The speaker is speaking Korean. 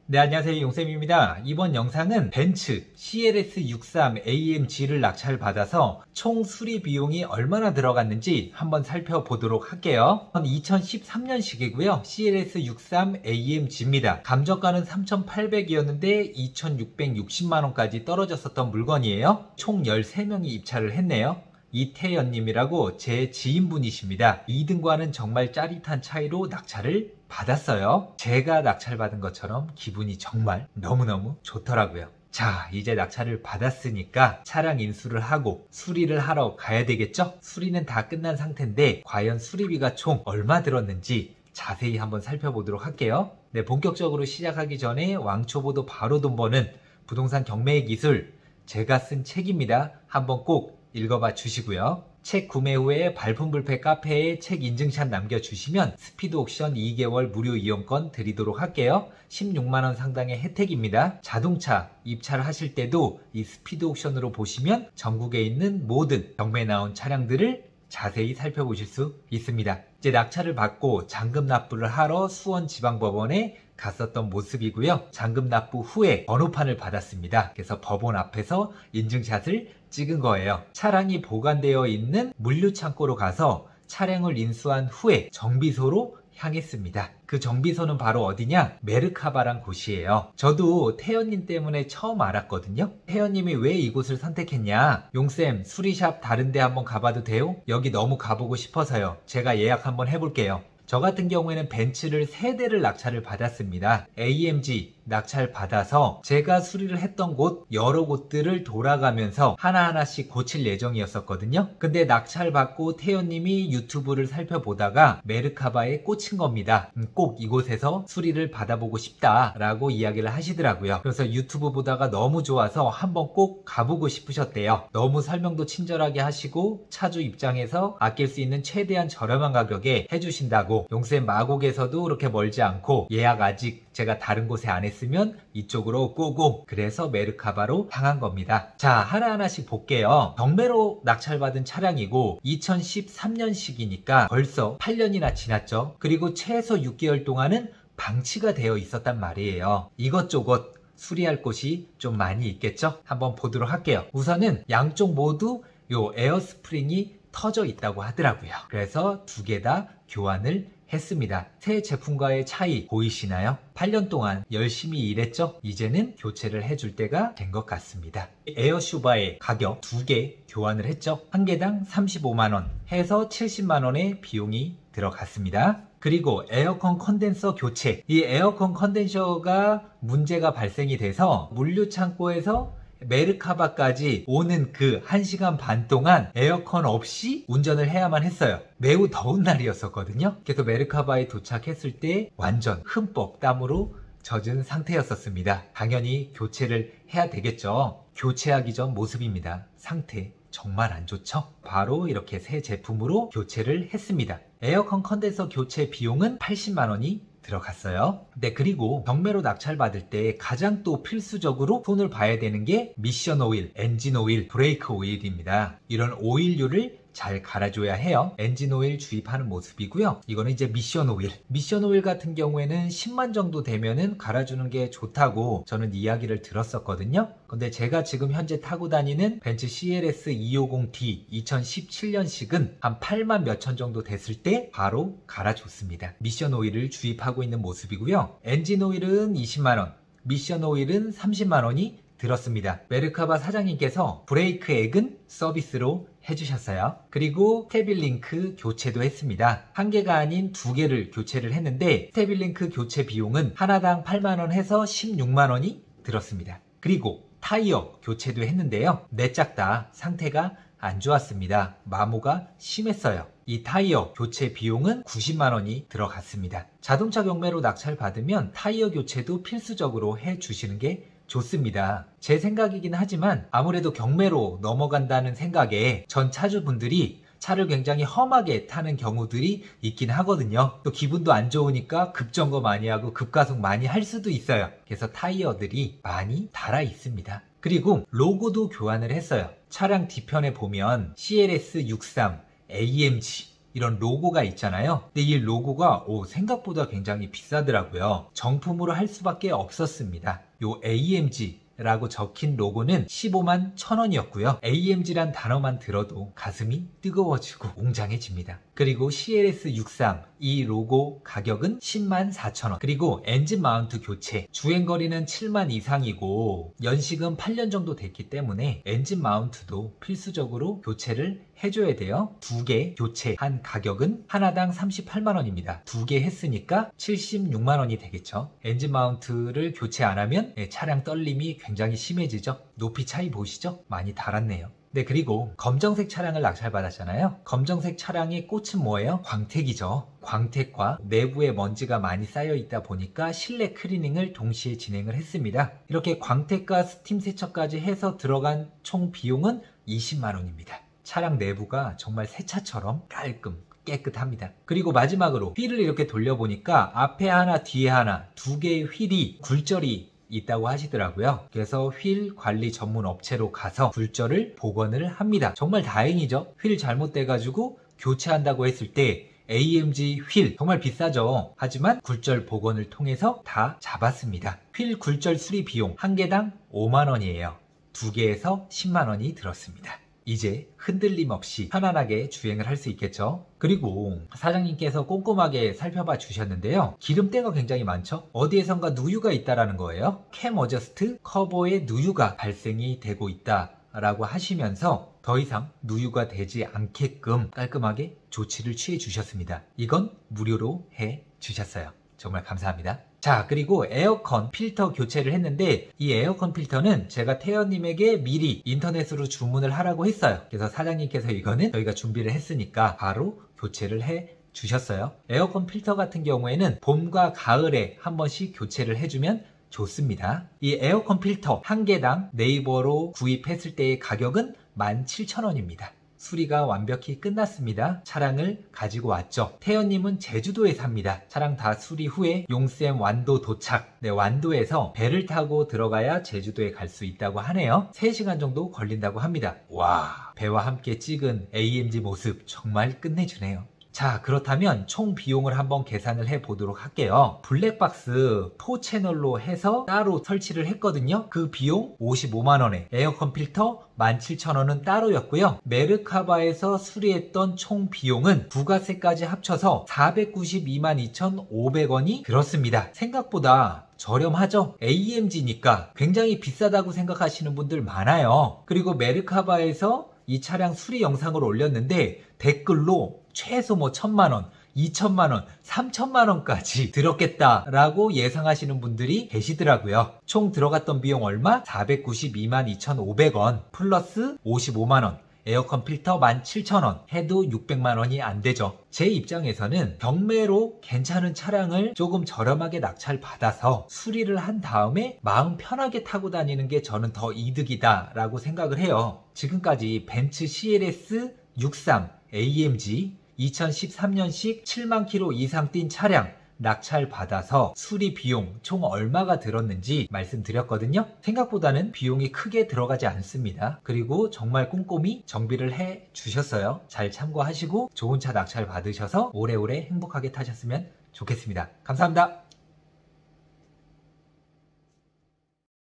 네, 안녕하세요. 용쌤입니다. 이번 영상은 벤츠 CLS63 AMG를 낙찰받아서 총 수리 비용이 얼마나 들어갔는지 한번 살펴보도록 할게요. 2013년식이고요. CLS63 AMG입니다. 감정가는 3,800이었는데 2,660만원까지 떨어졌었던 물건이에요. 총 13명이 입찰을 했네요. 이태연님이라고 제 지인분이십니다. 2등과는 정말 짜릿한 차이로 낙찰을 받았어요. 제가 낙찰받은 것처럼 기분이 정말 너무너무 좋더라고요. 자, 이제 낙찰을 받았으니까 차량 인수를 하고 수리를 하러 가야 되겠죠? 수리는 다 끝난 상태인데 과연 수리비가 총 얼마 들었는지 자세히 한번 살펴보도록 할게요. 네, 본격적으로 시작하기 전에 왕초보도 바로 돈 버는 부동산 경매의 기술, 제가 쓴 책입니다. 한번 꼭 읽어봐 주시고요. 책 구매 후에 발품불패 카페에 책 인증샷 남겨주시면 스피드 옥션 2개월 무료 이용권 드리도록 할게요. 16만원 상당의 혜택입니다. 자동차 입찰하실 때도 이 스피드 옥션으로 보시면 전국에 있는 모든 경매에 나온 차량들을 자세히 살펴보실 수 있습니다. 이제 낙찰을 받고 잔금 납부를 하러 수원지방법원에 갔었던 모습이고요. 잔금 납부 후에 번호판을 받았습니다. 그래서 법원 앞에서 인증샷을 찍은 거예요. 차량이 보관되어 있는 물류창고로 가서 차량을 인수한 후에 정비소로 향했습니다. 그 정비소는 바로 어디냐? 메르카바란 곳이에요. 저도 태연님 때문에 처음 알았거든요. 태연님이 왜 이곳을 선택했냐? 용쌤, 수리샵 다른데 한번 가봐도 돼요? 여기 너무 가보고 싶어서요. 제가 예약 한번 해볼게요. 저 같은 경우에는 벤츠를 3대를 낙찰을 받았습니다. AMG 낙찰 받아서 제가 수리를 했던 곳 여러 곳들을 돌아가면서 하나하나씩 고칠 예정이었었거든요. 근데 낙찰 받고 태연님이 유튜브를 살펴보다가 메르카바에 꽂힌 겁니다. 꼭 이곳에서 수리를 받아보고 싶다라고 이야기를 하시더라고요. 그래서 유튜브 보다가 너무 좋아서 한번 꼭 가보고 싶으셨대요. 너무 설명도 친절하게 하시고 차주 입장에서 아낄 수 있는 최대한 저렴한 가격에 해주신다고, 용쌤 마곡에서도 그렇게 멀지 않고 예약 아직 제가 다른 곳에 안 했으면 이쪽으로 고고, 그래서 메르카바로 향한 겁니다. 자, 하나하나씩 볼게요. 경매로 낙찰받은 차량이고 2013년식이니까 벌써 8년이나 지났죠. 그리고 최소 6개월 동안은 방치가 되어 있었단 말이에요. 이것저것 수리할 곳이 좀 많이 있겠죠? 한번 보도록 할게요. 우선은 양쪽 모두 요 에어스프링이 터져 있다고 하더라고요. 그래서 2개 다 교환을 했습니다. 새 제품과의 차이 보이시나요? 8년 동안 열심히 일했죠? 이제는 교체를 해줄 때가 된 것 같습니다. 에어슈바의 가격 2개 교환을 했죠? 한 개당 35만원 해서 70만원의 비용이 들어갔습니다. 그리고 에어컨 컨덴서 교체, 이 에어컨 컨덴서가 문제가 발생이 돼서 물류창고에서 메르카바까지 오는 그 1시간 반 동안 에어컨 없이 운전을 해야만 했어요. 매우 더운 날이었었거든요. 그래서 메르카바에 도착했을 때 완전 흠뻑 땀으로 젖은 상태였었습니다. 당연히 교체를 해야 되겠죠. 교체하기 전 모습입니다. 상태 정말 안 좋죠? 바로 이렇게 새 제품으로 교체를 했습니다. 에어컨 컨덴서 교체 비용은 80만원이 들어갔어요. 네, 그리고 경매로 낙찰받을 때 가장 또 필수적으로 손을 봐야 되는 게 미션 오일, 엔진 오일, 브레이크 오일입니다. 이런 오일류를 잘 갈아줘야 해요. 엔진 오일 주입하는 모습이고요. 이거는 이제 미션 오일. 미션 오일 같은 경우에는 10만 정도 되면은 갈아주는 게 좋다고 저는 이야기를 들었었거든요. 근데 제가 지금 현재 타고 다니는 벤츠 CLS 250D 2017년식은 한 8만 몇천 정도 됐을 때 바로 갈아줬습니다. 미션 오일을 주입하고 있는 모습이고요. 엔진 오일은 20만원, 미션 오일은 30만원이 들었습니다. 메르카바 사장님께서 브레이크 액은 서비스로 해주셨어요. 그리고 스테빌링크 교체도 했습니다. 한 개가 아닌 2개를 교체를 했는데 스테빌링크 교체 비용은 하나당 8만원 해서 16만원이 들었습니다. 그리고 타이어 교체도 했는데요. 4짝 다 상태가 안 좋았습니다. 마모가 심했어요. 이 타이어 교체 비용은 90만원이 들어갔습니다. 자동차 경매로 낙찰 받으면 타이어 교체도 필수적으로 해주시는 게 좋습니다. 제 생각이긴 하지만 아무래도 경매로 넘어간다는 생각에 전 차주분들이 차를 굉장히 험하게 타는 경우들이 있긴 하거든요. 또 기분도 안 좋으니까 급점거 많이 하고 급가속 많이 할 수도 있어요. 그래서 타이어들이 많이 닳아 있습니다. 그리고 로고도 교환을 했어요. 차량 뒤편에 보면 CLS63 AMG 이런 로고가 있잖아요. 근데 이 로고가 생각보다 굉장히 비싸더라고요. 정품으로 할 수밖에 없었습니다. 요 AMG 라고 적힌 로고는 15만 1,000원이었고요. AMG란 단어만 들어도 가슴이 뜨거워지고 웅장해집니다. 그리고 CLS63 이 로고 가격은 10만 4,000원. 그리고 엔진 마운트 교체, 주행거리는 7만 이상이고 연식은 8년 정도 됐기 때문에 엔진 마운트도 필수적으로 교체를 해줘야 돼요. 2개 교체한 가격은 하나당 38만 원입니다. 2개 했으니까 76만 원이 되겠죠. 엔진 마운트를 교체 안 하면 차량 떨림이 굉장히 심해지죠. 높이 차이 보이시죠? 많이 달았네요. 네, 그리고 검정색 차량을 낙찰받았잖아요. 검정색 차량의 꽃은 뭐예요? 광택이죠. 광택과 내부에 먼지가 많이 쌓여 있다 보니까 실내 클리닝을 동시에 진행을 했습니다. 이렇게 광택과 스팀 세척까지 해서 들어간 총 비용은 20만 원입니다. 차량 내부가 정말 새 차처럼 깔끔 깨끗합니다. 그리고 마지막으로 휠을 이렇게 돌려보니까 앞에 하나 뒤에 하나 2개의 휠이 굴절이 있다고 하시더라고요. 그래서 휠 관리 전문 업체로 가서 굴절을 복원을 합니다. 정말 다행이죠. 휠 잘못돼가지고 교체한다고 했을 때 AMG 휠 정말 비싸죠. 하지만 굴절 복원을 통해서 다 잡았습니다. 휠 굴절 수리 비용 한 개당 5만 원이에요. 2개에서 10만 원이 들었습니다. 이제 흔들림 없이 편안하게 주행을 할 수 있겠죠. 그리고 사장님께서 꼼꼼하게 살펴봐 주셨는데요. 기름때가 굉장히 많죠. 어디에선가 누유가 있다라는 거예요. 캠 어저스트 커버에 누유가 발생이 되고 있다라고 하시면서 더 이상 누유가 되지 않게끔 깔끔하게 조치를 취해 주셨습니다. 이건 무료로 해 주셨어요. 정말 감사합니다. 자, 그리고 에어컨 필터 교체를 했는데 이 에어컨 필터는 제가 태연님에게 미리 인터넷으로 주문을 하라고 했어요. 그래서 사장님께서 이거는 저희가 준비를 했으니까 바로 교체를 해 주셨어요. 에어컨 필터 같은 경우에는 봄과 가을에 한 번씩 교체를 해주면 좋습니다. 이 에어컨 필터 한 개당 네이버로 구입했을 때의 가격은 17,000원입니다. 수리가 완벽히 끝났습니다. 차량을 가지고 왔죠. 태연님은 제주도에 삽니다. 차량 다 수리 후에 용쌤 완도 도착. 네, 완도에서 배를 타고 들어가야 제주도에 갈 수 있다고 하네요. 3시간 정도 걸린다고 합니다. 와, 배와 함께 찍은 AMG 모습 정말 끝내주네요. 자, 그렇다면 총 비용을 한번 계산을 해 보도록 할게요. 블랙박스 4채널로 해서 따로 설치를 했거든요. 그 비용 55만원에 에어컨 필터 17,000원은 따로였고요. 메르카바에서 수리했던 총 비용은 부가세까지 합쳐서 492만 2,500원이 들었습니다. 생각보다 저렴하죠? AMG니까 굉장히 비싸다고 생각하시는 분들 많아요. 그리고 메르카바에서 이 차량 수리 영상을 올렸는데 댓글로 최소 1,000만원, 2,000만원, 3,000만원까지 들었겠다라고 예상하시는 분들이 계시더라고요. 총 들어갔던 비용 얼마? 492만 2,500원 플러스 55만원. 에어컨 필터 17,000원 해도 600만원이 안 되죠. 제 입장에서는 경매로 괜찮은 차량을 조금 저렴하게 낙찰 받아서 수리를 한 다음에 마음 편하게 타고 다니는 게 저는 더 이득이다 라고 생각을 해요. 지금까지 벤츠 CLS 63 AMG 2013년식 7만 킬로 이상 뛴 차량 낙찰 받아서 수리 비용 총 얼마가 들었는지 말씀드렸거든요. 생각보다는 비용이 크게 들어가지 않습니다. 그리고 정말 꼼꼼히 정비를 해 주셨어요. 잘 참고하시고 좋은 차 낙찰 받으셔서 오래오래 행복하게 타셨으면 좋겠습니다. 감사합니다.